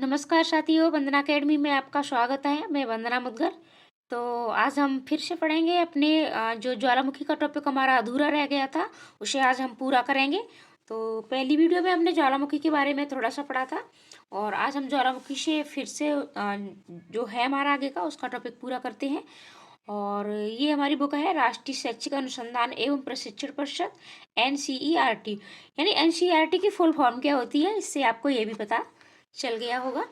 नमस्कार साथियों, वंदना अकेडमी में आपका स्वागत है। मैं वंदना मुदगल। तो आज हम फिर से पढ़ेंगे अपने जो ज्वालामुखी का टॉपिक हमारा अधूरा रह गया था, उसे आज हम पूरा करेंगे। तो पहली वीडियो में हमने ज्वालामुखी के बारे में थोड़ा सा पढ़ा था और आज हम ज्वालामुखी से फिर से जो है हमारा आगे का उसका टॉपिक पूरा करते हैं। और ये हमारी बुक है राष्ट्रीय शैक्षिक अनुसंधान एवं प्रशिक्षण परिषद NCERT। यानी NCERT की फुल फॉर्म क्या होती है, इससे आपको ये भी पता चल गया होगा।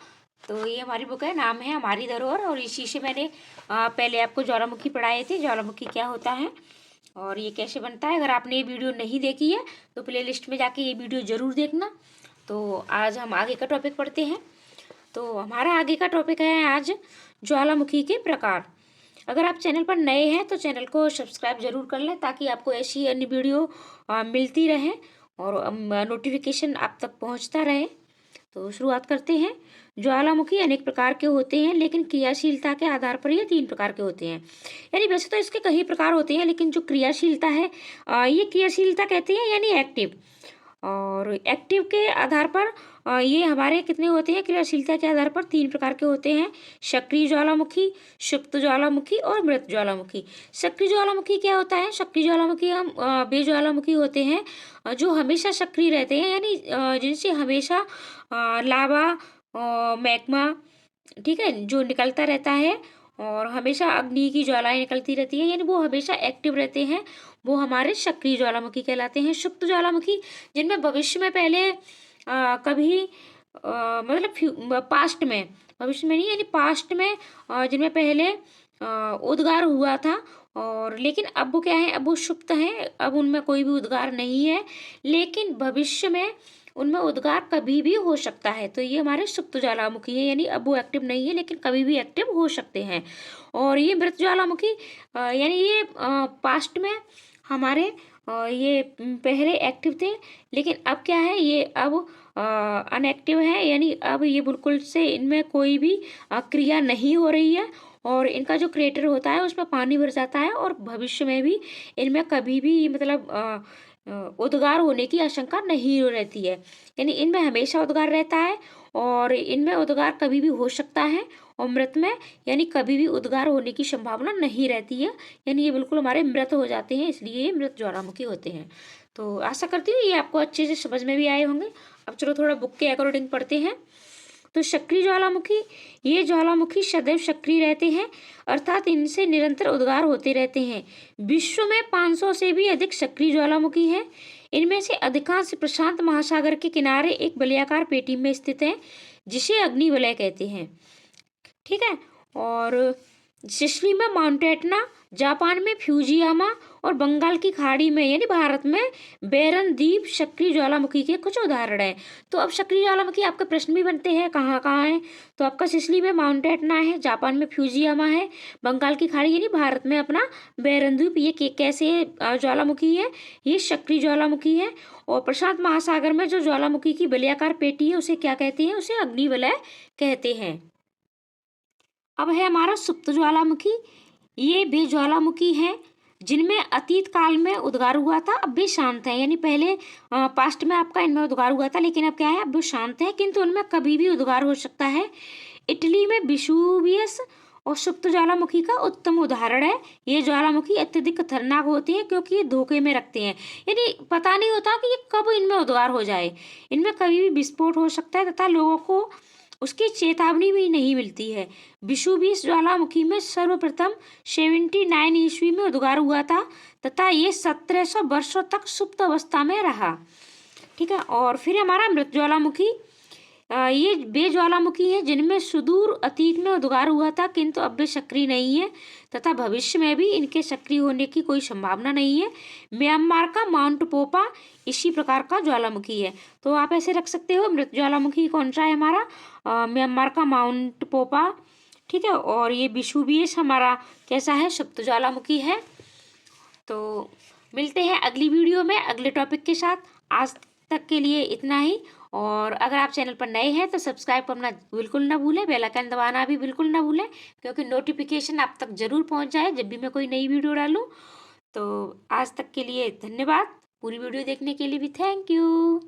तो ये हमारी बुक है, नाम है हमारी धरोहर, और इसी से मैंने पहले आपको ज्वालामुखी पढ़ाए थे, ज्वालामुखी क्या होता है और ये कैसे बनता है। अगर आपने ये वीडियो नहीं देखी है तो प्लेलिस्ट में जाके ये वीडियो ज़रूर देखना। तो आज हम आगे का टॉपिक पढ़ते हैं। तो हमारा आगे का टॉपिक है आज ज्वालामुखी के प्रकार। अगर आप चैनल पर नए हैं तो चैनल को सब्सक्राइब जरूर कर लें ताकि आपको ऐसी अन्य वीडियो मिलती रहे और नोटिफिकेशन आप तक पहुंचता रहे। तो शुरुआत करते हैं। ज्वालामुखी अनेक प्रकार के होते हैं, लेकिन क्रियाशीलता के आधार पर ये 3 प्रकार के होते हैं। यानी वैसे तो इसके कई प्रकार होते हैं, लेकिन जो क्रियाशीलता है ये क्रियाशीलता कहते हैं यानी एक्टिव। और एक्टिव के आधार पर ये हमारे कितने होते हैं, क्रियाशीलता के आधार पर 3 प्रकार के होते हैं। सक्रिय ज्वालामुखी, सुप्त ज्वालामुखी और मृत ज्वालामुखी। सक्रिय ज्वालामुखी क्या होता है? सक्रिय ज्वालामुखी हम वे ज्वालामुखी होते हैं जो हमेशा सक्रिय रहते हैं, यानी जिनसे हमेशा लावा मैग्मा, ठीक है, जो निकलता रहता है और हमेशा अग्नि की ज्वालाएं निकलती रहती है, यानी वो हमेशा एक्टिव रहते हैं, वो हमारे सक्रिय ज्वालामुखी कहलाते हैं। सुप्त ज्वालामुखी जिनमें भविष्य में पहले कभी मतलब पास्ट में, भविष्य में नहीं यानी पास्ट में जिनमें पहले उद्गार हुआ था, और लेकिन अब वो क्या है, अब वो सुप्त हैं, अब उनमें कोई भी उद्गार नहीं है, लेकिन भविष्य में उनमें उद्गार कभी भी हो सकता है। तो ये हमारे सुप्त ज्वालामुखी है, यानी अब वो एक्टिव नहीं है लेकिन कभी भी एक्टिव हो सकते हैं। और ये मृत ज्वालामुखी यानी ये पास्ट में हमारे ये पहले एक्टिव थे, लेकिन अब क्या है, ये अब अनएक्टिव है, यानी अब ये बिल्कुल से इनमें कोई भी क्रिया नहीं हो रही है, और इनका जो क्रेटर होता है उसमें पानी भर जाता है, और भविष्य में भी इनमें कभी भी मतलब उद्गार होने की आशंका नहीं रहती है, यानी इनमें हमेशा उद्गार रहता है और इनमें उद्गार कभी भी हो सकता है, और मृत में यानी कभी भी उद्गार होने की संभावना नहीं रहती है, यानी ये बिल्कुल हमारे मृत हो जाते हैं, इसलिए ये मृत ज्वालामुखी होते हैं। तो आशा करती हूँ ये आपको अच्छे से समझ में भी आए होंगे। अब चलो थोड़ा बुक के अकॉर्डिंग पढ़ते हैं। तो सक्रिय ज्वालामुखी, ये ज्वालामुखी सदैव सक्रिय रहते हैं, अर्थात इनसे निरंतर उद्गार होते रहते हैं। विश्व में 500 से भी अधिक सक्रिय ज्वालामुखी हैं। इनमें से अधिकांश प्रशांत महासागर के किनारे एक वलयाकार पेटी में स्थित हैं, जिसे अग्नि वलय कहते हैं, ठीक है। और सिसिली में माउंट एटना, जापान में फ्यूजियामा और बंगाल की खाड़ी में यानी भारत में बैरन द्वीप सक्रिय ज्वालामुखी के कुछ उदाहरण हैं। तो अब सक्रिय ज्वालामुखी आपके प्रश्न भी बनते हैं कहाँ कहाँ है, तो आपका सिसिली में माउंट एटना है, जापान में फ्यूजियामा है, बंगाल की खाड़ी यानी भारत में अपना बैरन द्वीप, ये कैसे ज्वालामुखी है, ये सक्रिय ज्वालामुखी है। और प्रशांत महासागर में जो ज्वालामुखी की वलयाकार पेटी है उसे क्या कहते हैं, उसे अग्निवलय कहते हैं। अब है हमारा सुप्त ज्वालामुखी। ये वे ज्वालामुखी हैं जिनमें अतीत काल में उद्गार हुआ था, अब भी शांत है, यानी पहले पास्ट में आपका इनमें उद्गार हुआ था, लेकिन अब क्या है, अब वो शांत है, किंतु उनमें कभी भी उद्गार हो सकता है। इटली में विसुवियस और सुप्त ज्वालामुखी का उत्तम उदाहरण है। ये ज्वालामुखी अत्यधिक खतरनाक होती है क्योंकि ये धोखे में रखते हैं, यानी पता नहीं होता कि ये कब इनमें उद्गार हो जाए, इनमें कभी भी विस्फोट हो सकता है तथा लोगों को उसकी चेतावनी भी नहीं मिलती है। विसुवियस ज्वालामुखी में सर्वप्रथम 79 ईस्वी में उद्गार हुआ था तथा ये 1700 वर्षों तक सुप्त अवस्था में रहा, ठीक है। और फिर हमारा मृत ज्वालामुखी, ये वे ज्वालामुखी हैं जिनमें सुदूर अतीत में उद्गार हुआ था, किंतु अब वे सक्रिय नहीं है तथा भविष्य में भी इनके सक्रिय होने की कोई संभावना नहीं है। म्यांमार का माउंट पोपा इसी प्रकार का ज्वालामुखी है। तो आप ऐसे रख सकते हो, मृत ज्वालामुखी कौन सा है हमारा, म्यांमार का माउंट पोपा, ठीक है। और ये विसुवियस हमारा कैसा है, सुप्त ज्वालामुखी है। तो मिलते हैं अगली वीडियो में अगले टॉपिक के साथ। आज तक के लिए इतना ही, और अगर आप चैनल पर नए हैं तो सब्सक्राइब करना बिल्कुल ना भूलें, बेल आइकन दबाना भी बिल्कुल ना भूलें, क्योंकि नोटिफिकेशन आप तक जरूर पहुंच जाए जब भी मैं कोई नई वीडियो डालूं। तो आज तक के लिए धन्यवाद, पूरी वीडियो देखने के लिए भी थैंक यू।